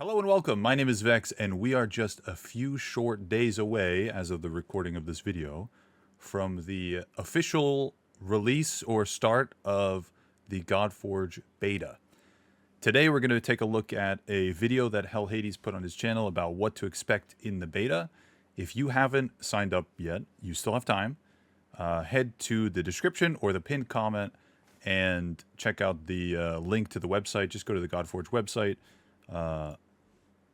Hello and welcome. My name is Vex, and we are just a few short days away, as of the recording of this video, from the official release or start of the Godforge Beta. Today we're going to take a look at a video that Hell Hades put on his channel about what to expect in the beta. If you haven't signed up yet, you still have time. Head to the description or the pinned comment and check out the link to the website. Just go to the Godforge website.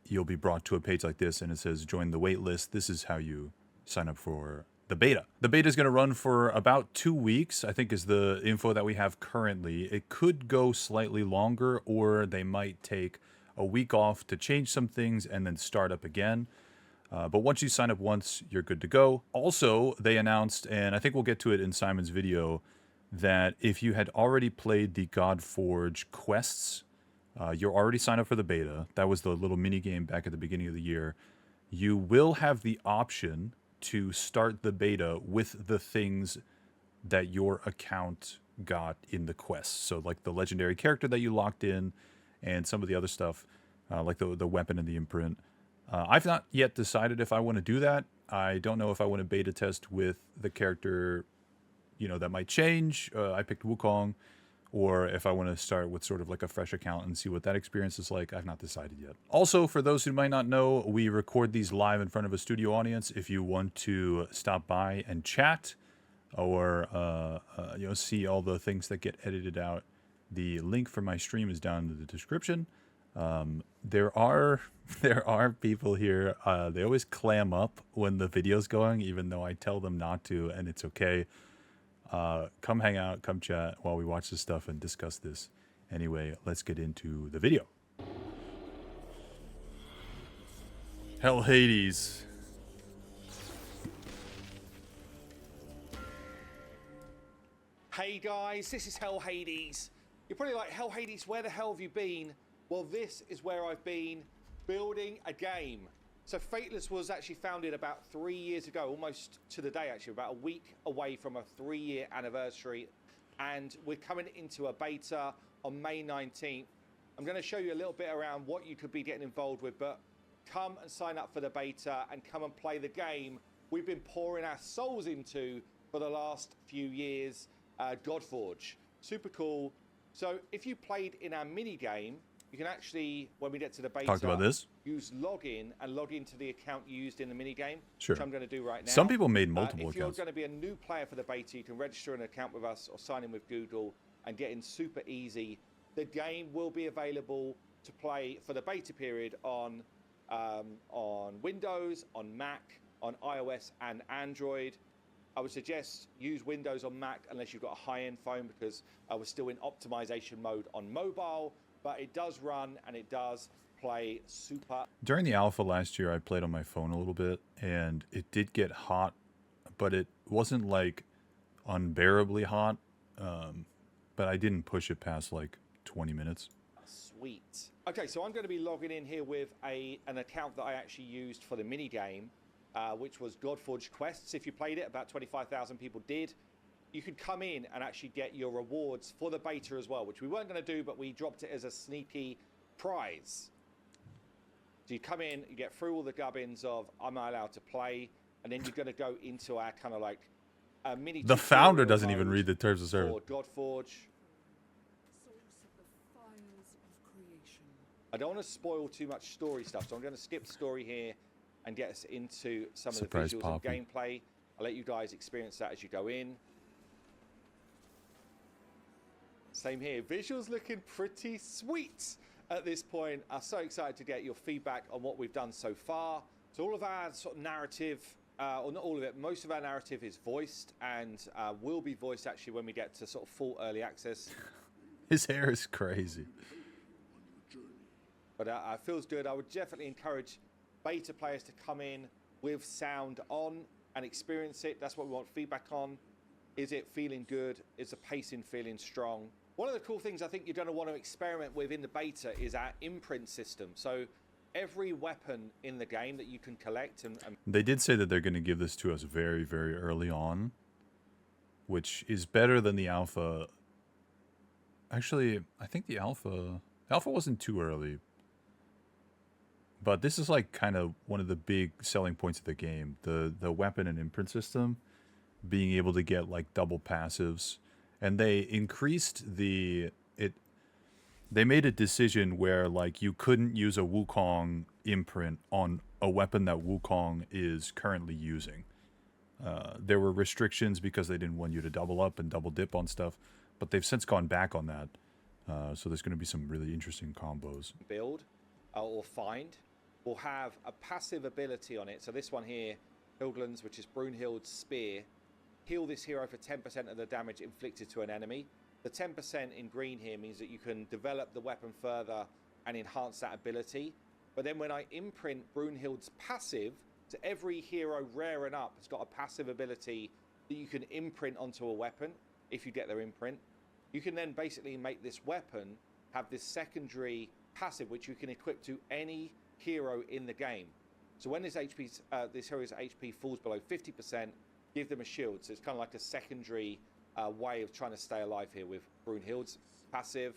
You'll be brought to a page like this, and it says join the wait list. This is how you sign up for the beta. The beta is going to run for about 2 weeks, I think is the info that we have currently. It could go slightly longer, or they might take a week off to change some things and then start up again. But once you sign up once, you're good to go. Also, they announced, and I think we'll get to it in Simon's video, that if you had already played the Godforge quests, you're already signed up for the beta. That was the little mini game back at the beginning of the year. You will have the option to start the beta with the things that your account got in the quest. So like the legendary character that you locked in and some of the other stuff, like the weapon and the imprint. I've not yet decided if I want to do that. I don't know if I want to beta test with the character, that might change. I picked Wukong. Or if I want to start with sort of like a fresh account and see what that experience is like. I've not decided yet. Also, for those who might not know, we record these live in front of a studio audience. If you want to stop by and chat or see all the things that get edited out, the link for my stream is down in the description. There are people here. They always clam up when the video's going, even though I tell them not to, and it's okay. Come hang out, come chat while we watch this stuff and discuss this. Anyway, let's get into the video. Hell Hades. Hey guys, this is Hell Hades. You're probably like, Hell Hades, where the hell have you been? Well, this is where I've been, building a game. So Fateless was actually founded about 3 years ago, almost to the day actually, about a week away from a 3-year anniversary. And we're coming into a beta on May 19th. I'm going to show you a little bit around what you could be getting involved with, but come and sign up for the beta and come and play the game we've been pouring our souls into for the last few years, Godforge. Super cool. So if you played in our mini game, you can actually, when we get to the beta, talked about this. Use login and log into the account you used in the mini game, Sure. which I'm going to do right now. Some people made multiple if you're accounts. going to be a new player for the beta, you can register an account with us or sign in with Google and get in super easy. The game will be available to play for the beta period on Windows, on Mac, on iOS and Android. I would suggest use Windows on Mac unless you've got a high-end phone, because we're still in optimization mode on mobile. But it does run and it does play super. During the alpha last year, I played on my phone a little bit, and it did get hot, but it wasn't like unbearably hot. But I didn't push it past like 20 minutes. Sweet. Okay, so I'm going to be logging in here with an account that I actually used for the mini game, which was Godforge Quests. If you played it, about 25,000 people did. You could come in and actually get your rewards for the beta as well, which we weren't going to do, but we dropped it as a sneaky prize. So you come in, you get through all the gubbins of am I allowed to play, and then you're going to go into our kind of like a mini. The founder doesn't even read the terms of service. For Godforge. I don't want to spoil too much story stuff, so I'm going to skip story here and get us into some of the visuals and gameplay. I'll let you guys experience that as you go in. Same here. Visuals looking pretty sweet at this point. I'm so excited to get your feedback on what we've done so far. So all of our sort of narrative, or not all of it, most of our narrative is voiced and will be voiced actually when we get to sort of full early access. His hair is crazy. But it feels good. I would definitely encourage beta players to come in with sound on and experience it. That's what we want feedback on. Is it feeling good? Is the pacing feeling strong? One of the cool things I think you're going to want to experiment with in the beta is our imprint system. So every weapon in the game that you can collect and they did say that they're going to give this to us very, very early on, which is better than the alpha. Actually, I think the alpha wasn't too early. But this is like kind of one of the big selling points of the game, the weapon and imprint system, being able to get like double passives, and they increased the it. They made a decision where like you couldn't use a Wukong imprint on a weapon that Wukong is currently using. There were restrictions because they didn't want you to double up and double dip on stuff, but they've since gone back on that. So there's going to be some really interesting combos. Build or find will have a passive ability on it. So this one here, Hildland's, which is Brunhild's Spear, heal this hero for 10% of the damage inflicted to an enemy. The 10% in green here means that you can develop the weapon further and enhance that ability. But then when I imprint Brunhild's passive, to every hero rare and up has got a passive ability that you can imprint onto a weapon if you get their imprint. You can then basically make this weapon have this secondary passive which you can equip to any hero in the game. So when this hero's HP falls below 50%, give them a shield. So it's kind of like a secondary way of trying to stay alive here with Brunhild's passive.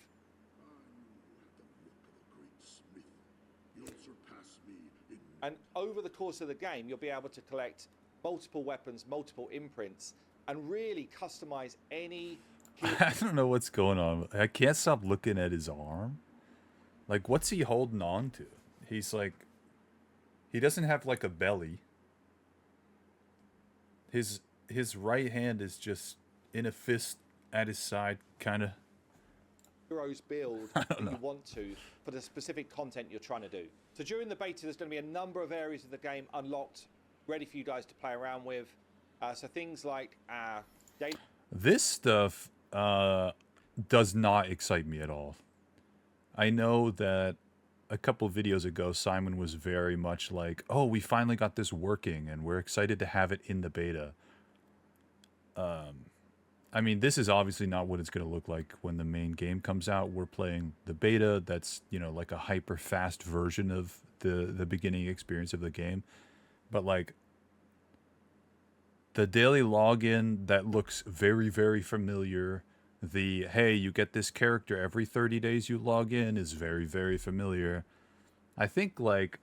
And over the course of the game, you'll be able to collect multiple weapons, multiple imprints, and really customize any hero. I don't know what's going on. I can't stop looking at his arm. Like, what's he holding on to? He's like, he doesn't have like a belly. His right hand is just in a fist at his side, kind of. Heroes build that you want to for the specific content you're trying to do. So during the beta, there's going to be a number of areas of the game unlocked, ready for you guys to play around with. So things like this stuff does not excite me at all. I know that a couple videos ago, Simon was very much like, "Oh, we finally got this working, and we're excited to have it in the beta." I mean, this is obviously not what it's going to look like when the main game comes out. We're playing the beta. That's, you know, like a hyper fast version of the beginning experience of the game. But like the daily login that looks very, very familiar. The, hey, you get this character every 30 days you log in is very, very familiar. I think like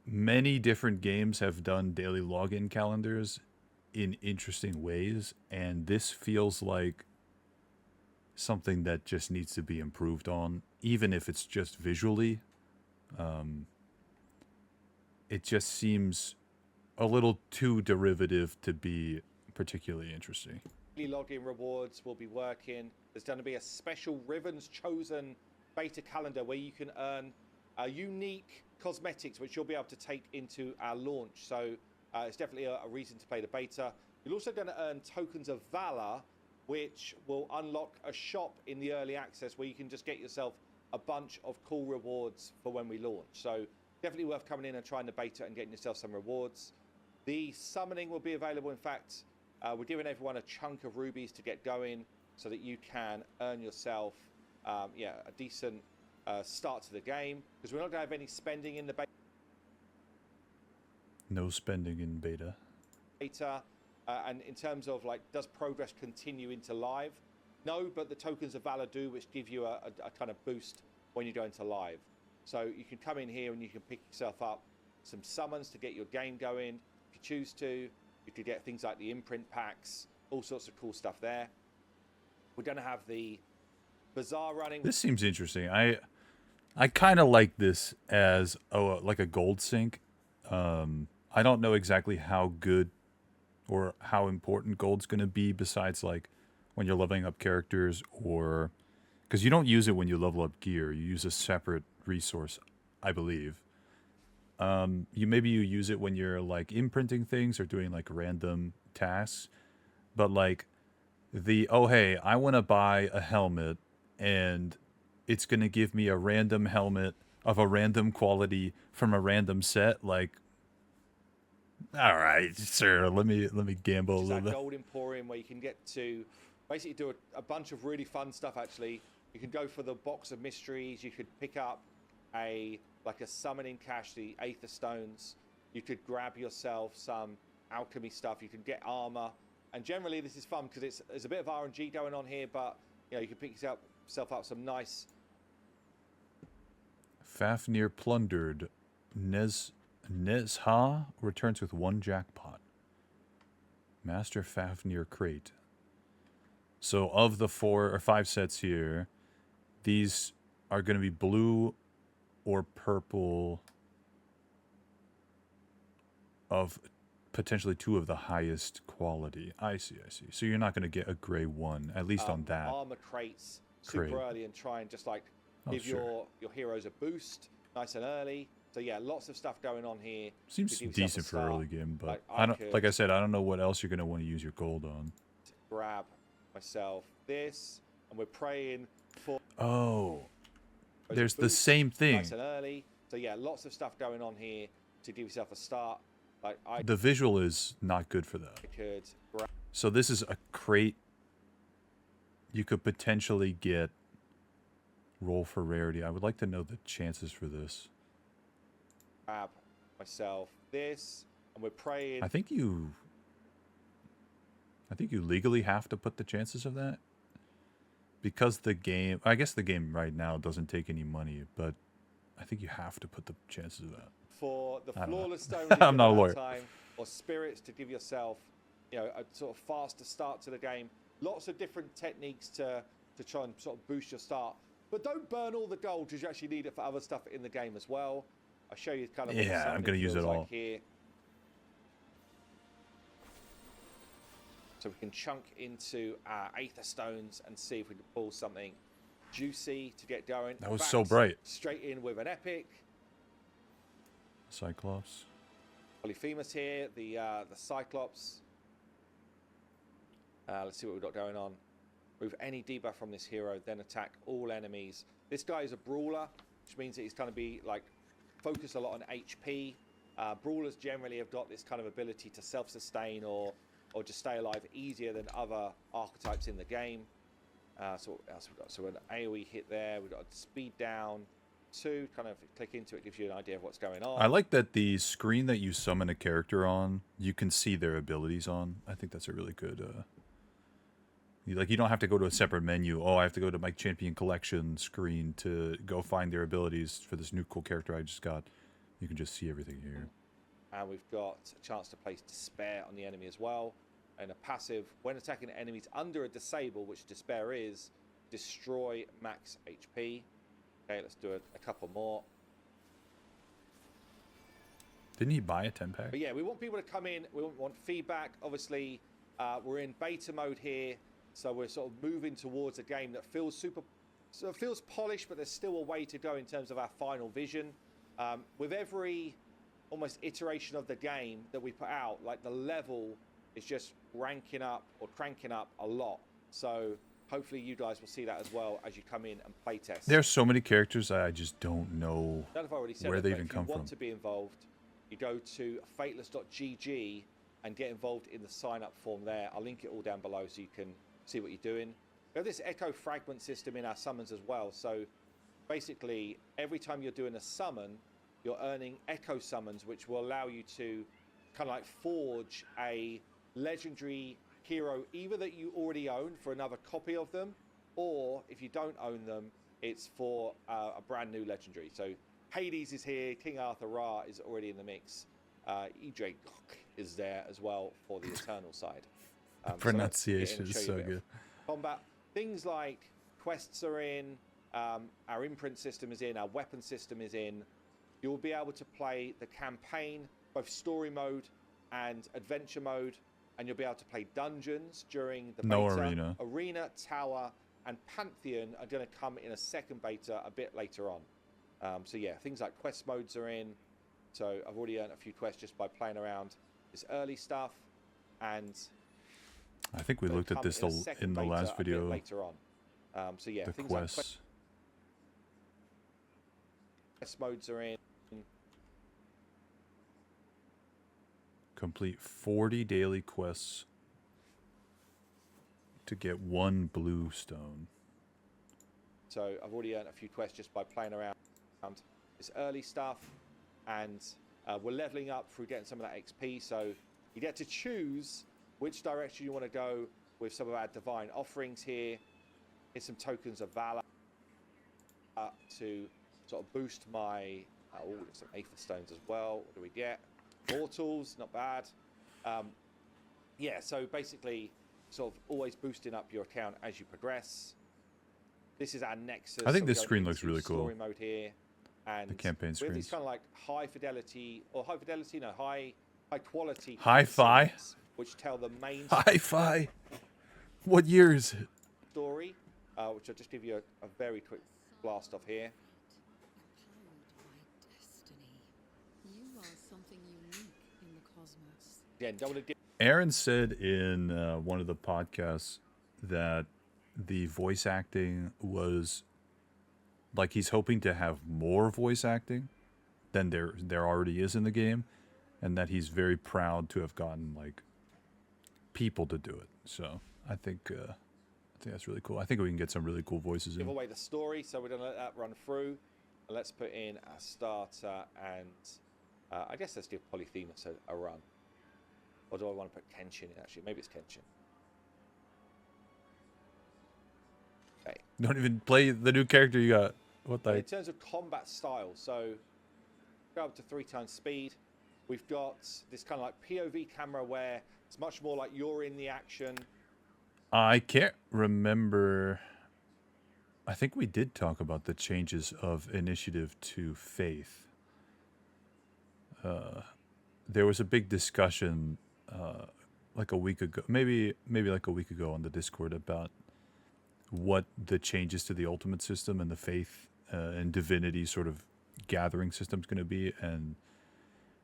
many different games have done daily login calendars in interesting ways, and this feels like something that just needs to be improved on, even if it's just visually. It just seems a little too derivative to be particularly interesting. Login rewards will be working. There's going to be a special Ribbons Chosen beta calendar where you can earn unique cosmetics which you'll be able to take into our launch. So it's definitely a reason to play the beta. You're also going to earn tokens of valor, which will unlock a shop in the early access where you can just get yourself a bunch of cool rewards for when we launch. So definitely worth coming in and trying the beta and getting yourself some rewards. The summoning will be available. In fact, we're giving everyone a chunk of rubies to get going so that you can earn yourself a decent start to the game, because we're not going to have any spending in the beta. No spending in beta. And in terms of like, does progress continue into live? No, but the tokens of valor do, which give you a kind of boost when you go into live. So you can come in here and you can pick yourself up some summons to get your game going. If you choose to, you could get things like the imprint packs, all sorts of cool stuff there. We're going to have the bazaar running. This seems interesting. I kind of like this as like a gold sink. I don't know exactly how good or how important gold's going to be, besides like when you're leveling up characters, or because you don't use it when you level up gear. You use a separate resource, I believe. Maybe you use it when you're like imprinting things or doing like random tasks, but like hey, I want to buy a helmet and it's going to give me a random helmet of a random quality from a random set. Like, all right, sure, let me gamble a little bit. Gold Emporium, where you can get to basically do a bunch of really fun stuff. Actually, you can go for the box of mysteries. You could pick up a summoning cache, the Aether Stones. You could grab yourself some alchemy stuff. You can get armor, and generally this is fun because there's a bit of RNG going on here. But you know, you can pick yourself up some nice Fafnir plundered. Nezha returns with 1 jackpot. Master Fafnir crate. So of the 4 or 5 sets here, these are going to be blue or purple of potentially 2 of the highest quality. I see. So you're not going to get a gray one, at least on that. Armor crates super early and try and just like give your heroes a boost nice and early. So yeah, lots of stuff going on here. Seems decent for early game, but like I said, I don't know what else you're going to want to use your gold on. Grab myself this, and we're praying for. Oh, there's the same thing. Nice and early. So yeah, lots of stuff going on here to give yourself a start. Like the visual is not good for that. So this is a crate. You could potentially get roll for rarity. I would like to know the chances for this. Grab myself this, and we're praying. I think you legally have to put the chances of that, because the game, I guess the game right now doesn't take any money, but I think you have to put the chances of that. For the flawless stone, I'm not a lawyer. Time, or spirits to give yourself, you know, a sort of faster start to the game. Lots of different techniques to try and sort of boost your start, but don't burn all the gold because you actually need it for other stuff in the game as well. I'll show you kind of what I'm going to use it all here. So we can chunk into our Aether Stones and see if we can pull something juicy to get going. That was so bright. Straight in with an epic. Cyclops. Polyphemus here, the Cyclops. Let's see what we've got going on. Remove any debuff from this hero, then attack all enemies. This guy is a brawler, which means that he's going to be like focus a lot on HP. Brawlers generally have got this kind of ability to self-sustain or just stay alive easier than other archetypes in the game. So what else we've got? So an AoE hit there. We've got a speed down 2. Kind of click into it, gives you an idea of what's going on. I like that the screen that you summon a character on, you can see their abilities on. I think that's a really good. You don't have to go to a separate menu. Oh, I have to go to my champion collection screen to go find their abilities for this new cool character I just got. You can just see everything here. And we've got a chance to place Despair on the enemy as well. And a passive, when attacking enemies under a disable, which Despair is, destroy max HP. Okay, let's do a couple more. Didn't he buy a 10-pack? But yeah, we want people to come in. We want feedback. Obviously, we're in beta mode here. So we're sort of moving towards a game that feels feels polished, but there's still a way to go in terms of our final vision. With every almost iteration of the game that we put out, like the level is just ranking up or cranking up a lot. So hopefully you guys will see that as well as you come in and play test. There's so many characters I just don't know where they even come from. If you want to be involved, you go to fateless.gg and get involved in the sign up form there. I'll link it all down below so you can see what you're doing. We have this echo fragment system in our summons as well. So basically, every time you're doing a summon, you're earning echo summons, which will allow you to kind of like forge a legendary hero, either that you already own for another copy of them, or if you don't own them, it's for a brand new legendary. So Hades is here, King Arthur Ra is already in the mix. EJ is there as well for the Eternal side. Pronunciation is so good. Combat, things like quests are in, our imprint system is in, our weapon system is in. You'll be able to play the campaign, both story mode and adventure mode, and you'll be able to play dungeons during the beta. No arena. Arena, tower, and Pantheon are going to come in a second beta a bit later on. So yeah, things like quest modes are in. So I've already earned a few quests just by playing around this early stuff, and I think we looked at this in the last video. Later on. So yeah, the things quests. like quest modes are in. Complete 40 daily quests to get 1 blue stone. So I've already earned a few quests just by playing around this early stuff, and we're leveling up through getting some of that XP. So you get to choose which direction you want to go with some of our divine offerings here. Here's some tokens of valor to sort of boost my oh, there's some aether stones as well. What do we get? Mortals, not bad. Yeah, so basically sort of always boosting up your account as you progress. This is our Nexus. I think so this screen looks really cool. Story mode here, and the campaign we have these screens. kind of like high quality Hi-fi? cutscenes, which tell the main Hi-fi. What year is it? story, which I'll just give you a very quick blast off here. Empowered by destiny, you are something unique in the cosmos. Yeah, don't want to Aaron said in one of the podcasts that the voice acting was like he's hoping to have more voice acting than there already is in the game, and that he's very proud to have gotten like people to do it. So I think that's really cool. I think we can get some really cool voices give in. away the story, so we're going to let that run through. And let's put in a starter, and I guess let's give Polyphemus a run. Or do I want to put Kenshin in, actually? Maybe it's Kenshin. Okay. Don't even play the new character you got. What the? In terms of combat style, so go up to 3 times speed. We've got this kind of like POV camera where it's much more like you're in the action. I can't remember. I think we did talk about the changes of initiative to faith. There was a big discussion like a week ago, maybe like a week ago on the Discord about what the changes to the ultimate system and the faith and divinity sort of gathering system is going to be, and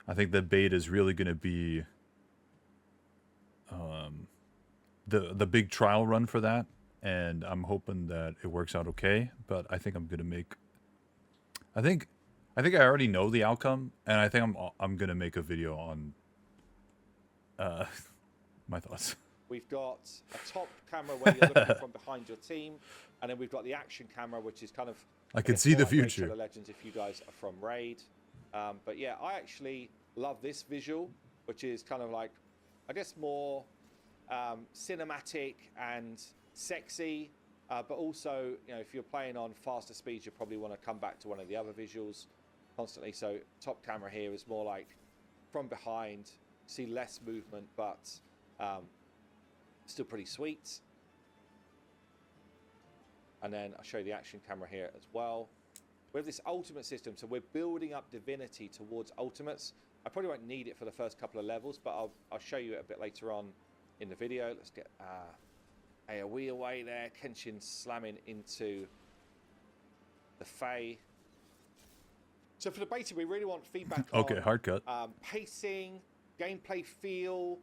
I think the beta is really going to be the big trial run for that, and I'm hoping that it works out okay. But I think I'm going to make. I think I already know the outcome, and I think I'm going to make a video on my thoughts. We've got a top camera where you're looking from behind your team, and then we've got the action camera, which is kind of I can see the more like Raid future. Shadow Legends if you guys are from Raid. But yeah, I actually love this visual, which is kind of like, I guess, more cinematic and sexy. But also, you know, if you're playing on faster speeds, you probably want to come back to one of the other visuals constantly. So top camera here is more like from behind, see less movement, but still pretty sweet. And then I'll show you the action camera here as well. We have this ultimate system, so we're building up divinity towards ultimates. I probably won't need it for the first couple of levels, but I'll show you it a bit later on in the video. Let's get AoE away there. Kenshin slamming into the Fae. So for the beta, we really want feedback Okay, on hard cut. pacing, gameplay feel,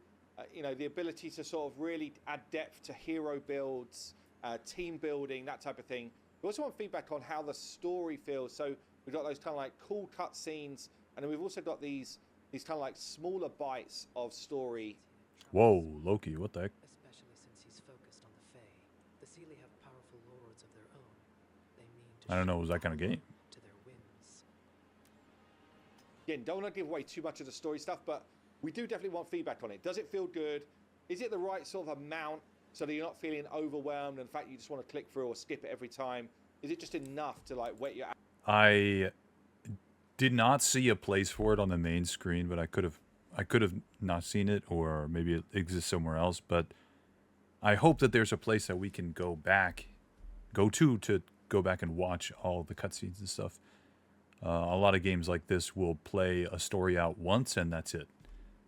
you know, the ability to sort of really add depth to hero builds, team building, that type of thing. We also want feedback on how the story feels. So we've got those kind of like cool cutscenes, and then we've also got these kind of like smaller bites of story. Whoa, Loki, what the heck? Especially since he's focused on the Fae. The Seelie have powerful lords of their own. They mean to I don't know, show was that kind of game? to their whims. Again, don't want to give away too much of the story stuff, but we do definitely want feedback on it. Does it feel good? Is it the right sort of amount so that you're not feeling overwhelmed and in fact you just want to click through or skip it every time? Is it just enough to like whet your... I did not see a place for it on the main screen, but I could have not seen it, or maybe it exists somewhere else. But I hope that there's a place that we can go to go back and watch all the cutscenes and stuff. A lot of games like this will play a story out once and that's it.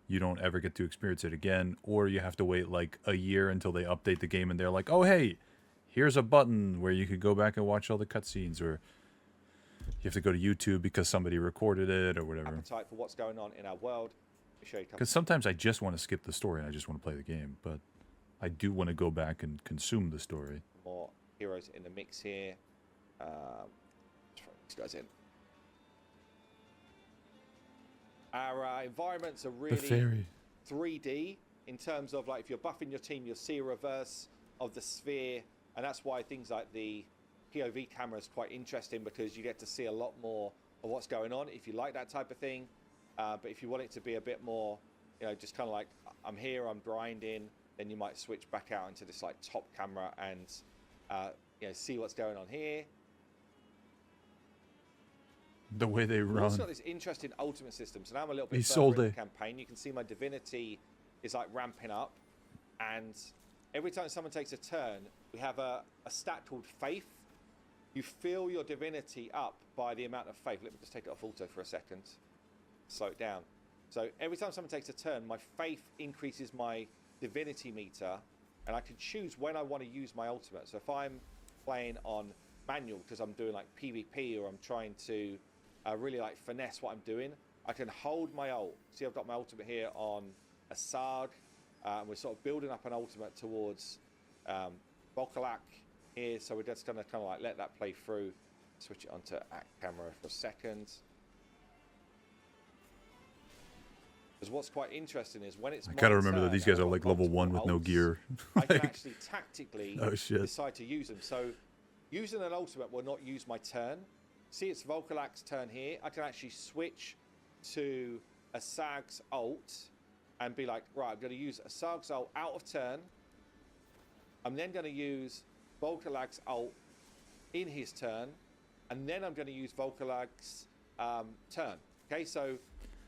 You don't ever get to experience it again, or you have to wait like a year until they update the game and they're like, oh hey, here's a button where you could go back and watch all the cutscenes, or you have to go to YouTube because somebody recorded it or whatever. appetite for what's going on in our world. Let me show you a couple. Because sometimes I just want to skip the story and I just want to play the game, but I do want to go back and consume the story. More heroes in the mix here. Let's throw these guys in. Our environments are The really fairy. 3D in terms of like if you're buffing your team, you'll see a reverse of the sphere, and that's why things like the POV camera is quite interesting, because you get to see a lot more of what's going on if you like that type of thing. But if you want it to be a bit more, you know, just kind of like I'm here, I'm grinding, then you might switch back out into this like top camera and you know, see what's going on here. The way they We've also run. got this interesting ultimate system. So now I'm a little bit He further sold in the it. campaign. You can see my divinity is like ramping up. And every time someone takes a turn, we have a stat called faith. You fill your divinity up by the amount of faith. Let me just take it off auto for a second. Slow it down. So every time someone takes a turn, my faith increases my divinity meter. And I can choose when I want to use my ultimate. So if I'm playing on manual because I'm doing like PvP or I'm trying to really like finesse what I'm doing, I can hold my ult. See, I've got my ultimate here on a Sarg. We're sort of building up an ultimate towards Volkalak here, so we're just going to kind of like let that play through. Switch it onto act camera for a second. Because what's quite interesting is when it's I gotta my remember that turn these and guys I've are got like level 1 with multiple no ults, gear. I can Like, actually tactically oh shit. decide to use them. So using an ultimate will not use my turn. See, it's Volkalak's turn here. I can actually switch to a Sag's ult and be like, right, I'm going to use a Sag's ult out of turn. I'm then going to use Volkalak's ult in his turn. And then I'm going to use Volkalak's turn. Okay, so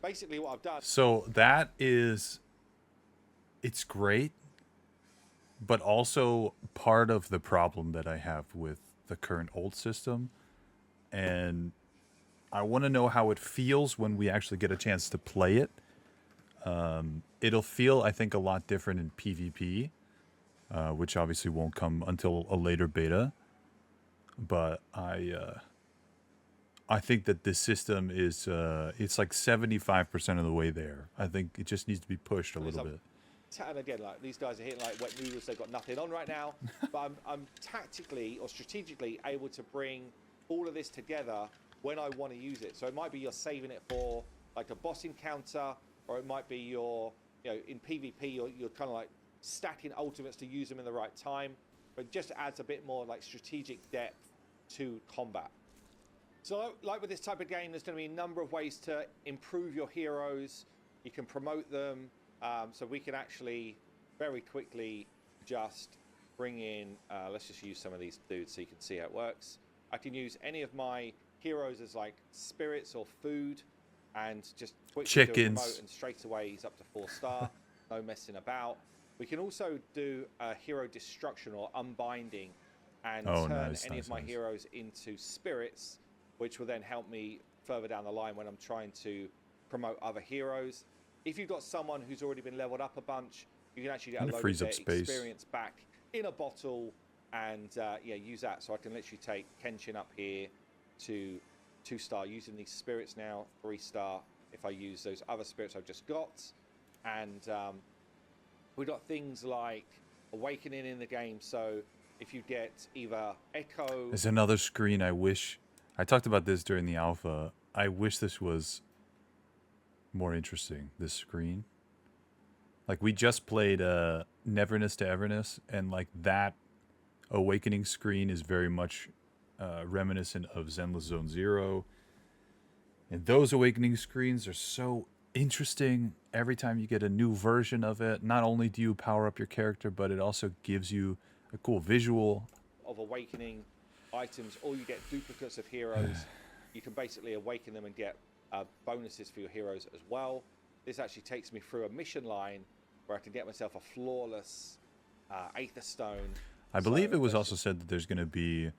basically what I've done... So that is, it's great, but also part of the problem that I have with the current old system. And I want to know how it feels when we actually get a chance to play it. It'll feel, I think, a lot different in PvP, which obviously won't come until a later beta. But I think that this system is it's like 75% of the way there. I think it just needs to be pushed a little bit. And again, like these guys are hitting like wet noodles. They've got nothing on right now. But I'm tactically or strategically able to bring all of this together when I want to use it. So it might be you're saving it for like a boss encounter, or it might be you're, you know, in PvP you're kind of like stacking ultimates to use them in the right time. But it just adds a bit more like strategic depth to combat. So like with this type of game, there's going to be a number of ways to improve your heroes. You can promote them. So we can actually very quickly just bring in, let's just use some of these dudes so you can see how it works. I can use any of my heroes as like spirits or food and just quickly do a Chickens. promote, and straight away he's up to 4-star. No messing about. We can also do a hero destruction or unbinding and turn any of my heroes into spirits, which will then help me further down the line when I'm trying to promote other heroes. If you've got someone who's already been leveled up a bunch, you can actually get a load of their experience back in a bottle and yeah, use that. So I can literally take Kenshin up here to 2-star using these spirits now, 3-star if I use those other spirits I've just got. And we've got things like Awakening in the game. So if you get either Echo... There's another screen I wish... I talked about this during the alpha. I wish this was more interesting, this screen. Like, we just played Neverness to Everness, and like that Awakening screen is very much reminiscent of Zenless Zone Zero. And those Awakening screens are so interesting. Every time you get a new version of it, not only do you power up your character, but it also gives you a cool visual. Of Awakening items, or you get duplicates of heroes. You can basically awaken them and get bonuses for your heroes as well. This actually takes me through a mission line where I can get myself a flawless Aether Stone. I believe it was also said that there's going to be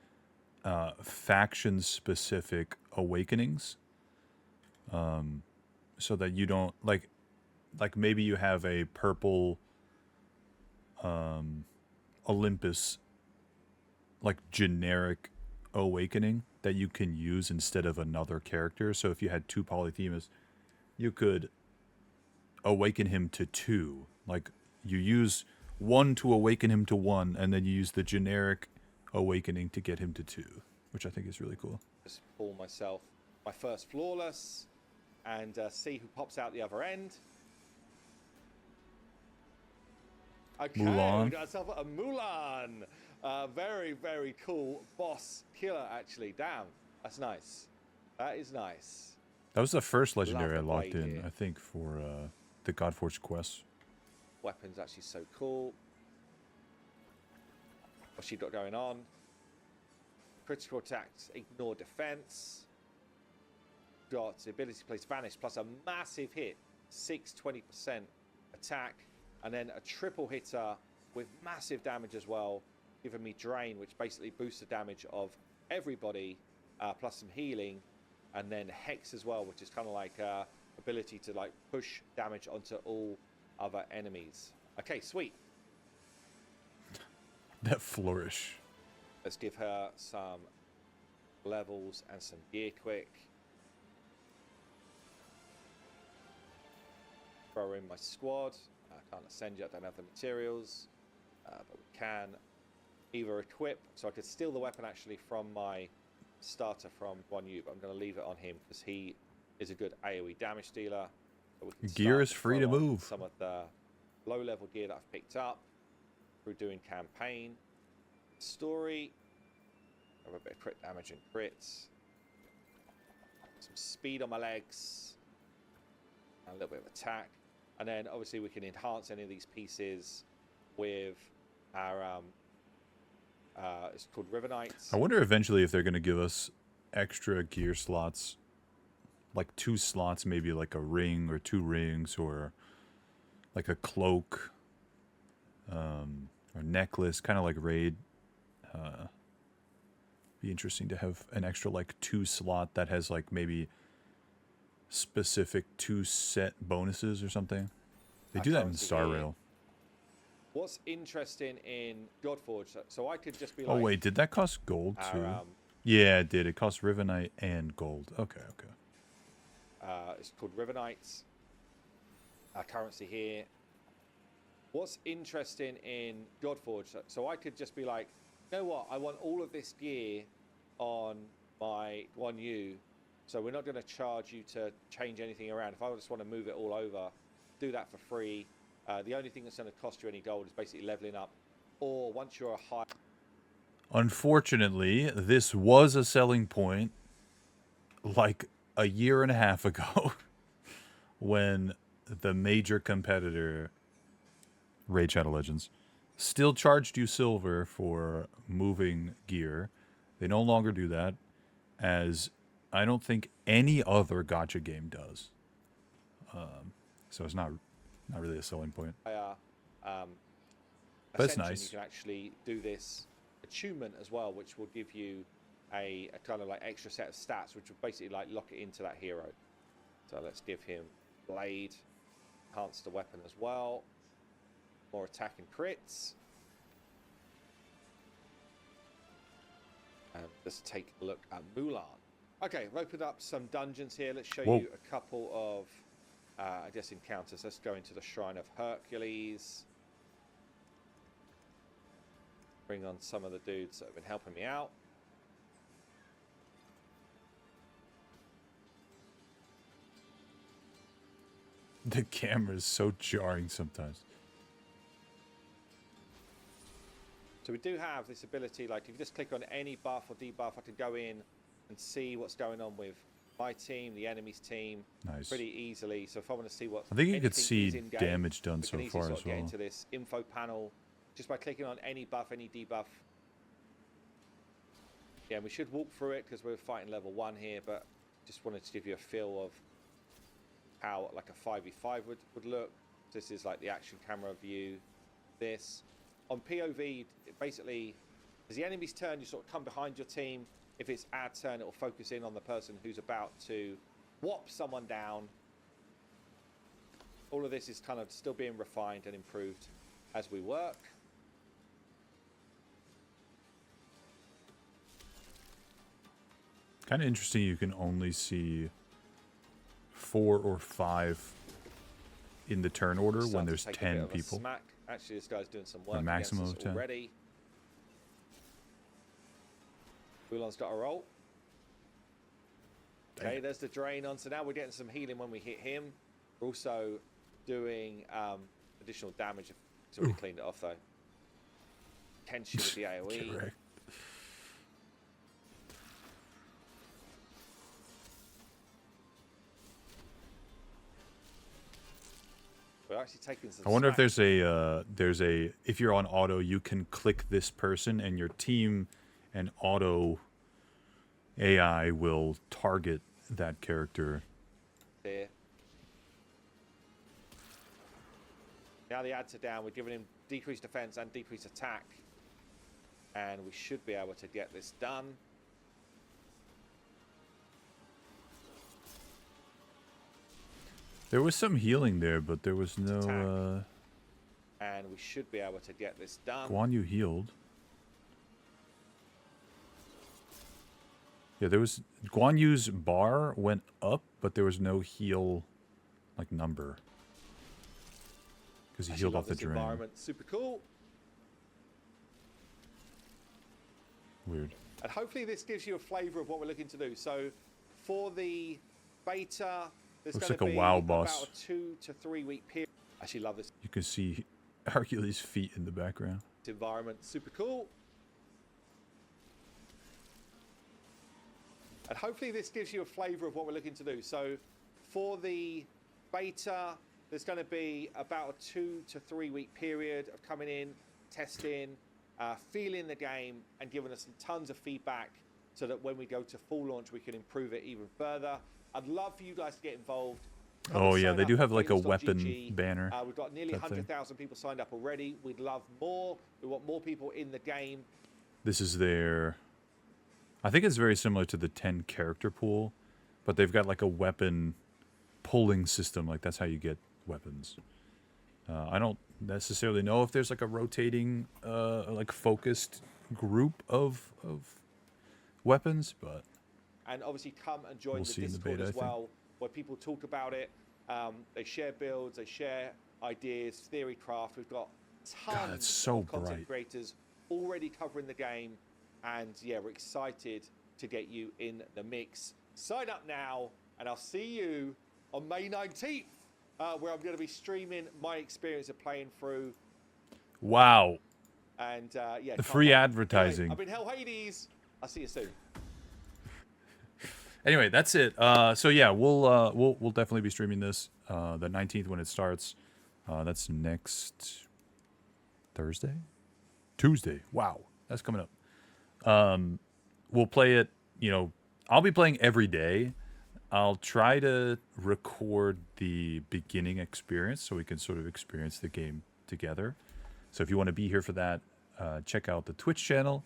faction-specific awakenings, so that you don't like maybe you have a purple Olympus, like generic awakening that you can use instead of another character. So if you had 2 Polyphemus, you could awaken him to 2. Like, you use 1 to awaken him to 1, and then you use the generic awakening to get him to 2, which I think is really cool. Just pull myself my first flawless and see who pops out the other end. Okay, Mulan. we got ourselves a Mulan. Very, very cool boss killer, actually. Damn, that's nice. That is nice. That was the first legendary I the locked blade in, here. I think, for the Godforge quest. Weapon's actually so cool. What's she got going on? Critical attacks, ignore defense. got the ability to place Vanish plus a massive hit, 620% attack, and then a triple hitter with massive damage as well, giving me Drain, which basically boosts the damage of everybody, plus some healing, and then Hex as well, which is kind of like ability to like push damage onto all other enemies. Okay, sweet. That flourish. Let's give her some levels and some gear quick. Throw in my squad. I can't ascend yet, I don't have the materials, but we can either equip, so I could steal the weapon actually from my starter from Guan Yu, but I'm going to leave it on him because he is a good AoE damage dealer. So we can Gear start is free to throw on move. some of the low level gear that I've picked up through doing campaign. Story, I have a bit of crit damage and crits, some speed on my legs, and a little bit of attack, and then obviously we can enhance any of these pieces with our it's called River Knights. I wonder eventually if they're going to give us extra gear slots, like 2 slots, maybe like a ring or 2 rings, or like a cloak, or necklace, kind of like Raid. Be interesting to have an extra like 2 slot that has like maybe specific 2 set bonuses or something. They do that in Star Rail. What's interesting in Godforge, so I could just be like... Oh wait, did that cost gold too? our, Yeah, it did. It cost Rivenite and gold. Okay, okay. it's called River Knights. Our currency here. What's interesting in Godforge, so I could just be like, you know what, I want all of this gear on my Guan Yu, so we're not going to charge you to change anything around. If I just want to move it all over, do that for free. The only thing that's going to cost you any gold is basically leveling up, or once you're a high... Unfortunately, this was a selling point like a year and a half ago when the major competitor, Raid Shadow Legends, still charged you silver for moving gear. They no longer do that, as I don't think any other gacha game does. So it's not really a selling point. But it's Ascension, nice. You can actually do this attunement as well, which will give you a kind of like extra set of stats, which will basically like lock it into that hero. So let's give him Blade, enhance the weapon as well, more attack and crits. And let's take a look at Mulan. Okay, I've opened up some dungeons here. Let's show Whoa. you a couple of, I guess, encounters. Let's go into the Shrine of Hercules. Bring on some of the dudes that have been helping me out. The camera is so jarring sometimes. So we do have this ability, like if you just click on any buff or debuff, I can go in and see what's going on with my team, the enemy's team, Nice. pretty easily. So if I want to see what I think you could anything see is in-game, damage done we so can easily far sort as of get well. into this info panel just by clicking on any buff, any debuff. Yeah, we should walk through it because we're fighting level 1 here, but just wanted to give you a feel of how like a 5v5 would look. This is like the action camera view. This on POV, basically, as the enemy's turn, you sort of come behind your team. If it's our turn, it will focus in on the person who's about to whop someone down. All of this is kind of still being refined and improved as we work. Kind of interesting, you can only see 4 or 5 in the turn order when there's 10 people. Smack. Actually, this guy's doing some work A maximum against of us 10. already. Mulan's got a roll. Okay, Damn. there's the drain on. So now we're getting some healing when we hit him. We're also doing additional damage. It's already cleaned it off though. Tension with the AoE. Correct. We're actually taking some. I wonder if smack. there's a if you're on auto, you can click this person and your team and auto AI will target that character. Here. Now the ads are down. We're giving him decreased defense and decreased attack. And we should be able to get this done. There was some healing there, but there was no... And we should be able to get this done. Guan Yu healed. Yeah, there was... Guan Yu's bar went up, but there was no heal, like, number. Because he healed off the drain. Environment. Super cool. Weird. And hopefully this gives you a flavour of what we're looking to do. So for the beta, there's Looks going like to a be WoW boss. about a 2 to 3 week period. I actually love this You can see Hercules' feet in the background. environment. Super cool. And hopefully this gives you a flavour of what we're looking to do. So for the beta, there's going to be about a 2 to 3 week period of coming in, testing, feeling the game, and giving us tons of feedback so that when we go to full launch, we can improve it even further. I'd love for you guys to get involved. Oh yeah, they do have like a weapon Fateless.gg. banner. We've got nearly 100,000 people signed up already. We'd love more. We want more people in the game. This is their... I think it's very similar to the 10 character pool, but they've got like a weapon pulling system. Like that's how you get weapons. I don't necessarily know if there's like a rotating, like focused group of weapons, but And obviously come and join we'll the see in the Discord beta, as well, where people talk about it. They share builds, they share ideas, theory craft. We've got tons it's so of content bright. creators already covering the game. And yeah, we're excited to get you in the mix. Sign up now, and I'll see you on May 19th, where I'm going to be streaming my experience of playing through. Wow. And yeah, The can't free wait. advertising. Anyway, I've been Hell Hades. I'll see you soon. Anyway, that's it. So yeah, we'll definitely be streaming this the 19th when it starts. That's next Thursday, Tuesday. Wow, that's coming up. We'll play it. You know, I'll be playing every day. I'll try to record the beginning experience so we can sort of experience the game together. So if you want to be here for that, check out the Twitch channel.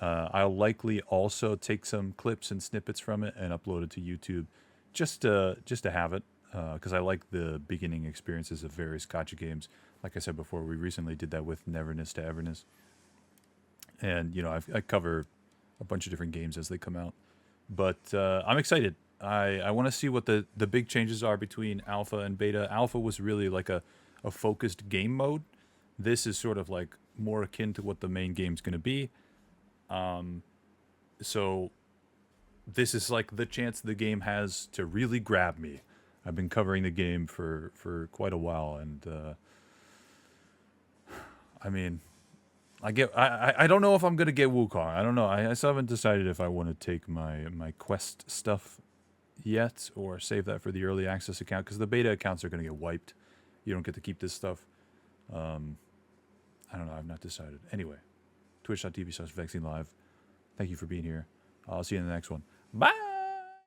I'll likely also take some clips and snippets from it and upload it to YouTube, just to have it, because I like the beginning experiences of various gacha games. Like I said before, we recently did that with Neverness to Everness, and you know I cover a bunch of different games as they come out. But I'm excited. I want to see what the big changes are between alpha and beta. Alpha was really like a focused game mode. This is sort of like more akin to what the main game's going to be. So this is like the chance the game has to really grab me. I've been covering the game for quite a while, and I mean, I don't know if I'm gonna get Wukong. I don't know. I still haven't decided if I want to take my quest stuff yet or save that for the early access account, because the beta accounts are gonna get wiped. You don't get to keep this stuff. I don't know. I've not decided. Anyway, twitch.tv/VexingLive. Thank you for being here. I'll see you in the next one. Bye!